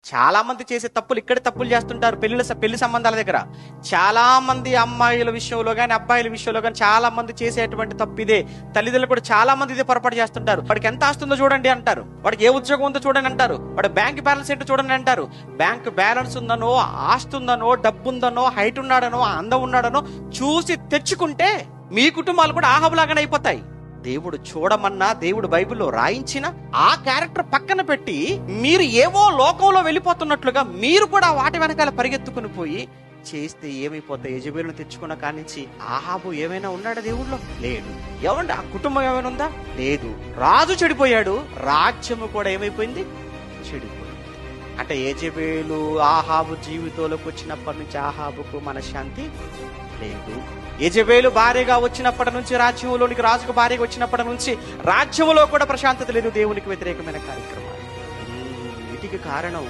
చాలా మంది చేసే తప్పులు ఇక్కడే తప్పులు చేస్తుంటారు. పెళ్లి సంబంధాల దగ్గర చాలా మంది అమ్మాయిల విషయంలో గాని అబ్బాయిల విషయంలో గాని చాలా మంది చేసేటువంటి తప్పు ఇదే. తల్లిదండ్రులు కూడా చాలా మంది ఇదే పొరపాటు చేస్తుంటారు. వాడికి ఎంత ఆస్తుందో చూడండి అంటారు, వాడికి ఏ ఉద్యోగం ఉందో చూడండి అంటారు, వాడి బ్యాంక్ బ్యాలెన్స్ ఏంటో చూడండి అంటారు. బ్యాంక్ బ్యాలెన్స్ ఉందనో, ఆస్తి ఉందనో, డబ్బు ఉందనో, హైట్ ఉన్నాడనో, అందం ఉన్నాడనో చూసి తెచ్చుకుంటే మీ కుటుంబాలు కూడా ఆహాబులాగానే అయిపోతాయి. దేవుడు చూడమన్నా, దేవుడు బైబిల్లో రాయించిన ఆ క్యారెక్టర్ పక్కన పెట్టి మీరు ఏవో లోకంలో వెళ్ళిపోతున్నట్లుగా మీరు కూడా వాటి వెనకాల పరిగెత్తుకుని పోయి చేస్తే ఏమైపోతాయి? యెజెబెలును తెచ్చుకున్న కానించి ఆహాబు ఏమైనా ఉన్నాడా దేవుళ్ళో? లేడు. ఏమండి ఆ కుటుంబం ఏమైనా ఉందా? లేదు. రాజు చెడిపోయాడు, రాజ్యము కూడా ఏమైపోయింది? చెడిపోయింది. అంటే యెజెబెలు ఆహాబు జీవితంలోకి వచ్చినప్పటి నుంచి ఆహాబుకు మనశ్శాంతి లేదు. యెజెబెలు భార్యగా వచ్చినప్పటి నుంచి, రాజ్యంలోనికి రాజుకు భార్యగా వచ్చినప్పటి నుంచి రాజ్యంలో కూడా ప్రశాంతత లేదు. దేవునికి వ్యతిరేకమైన కార్యక్రమాలు. వీటికి కారణం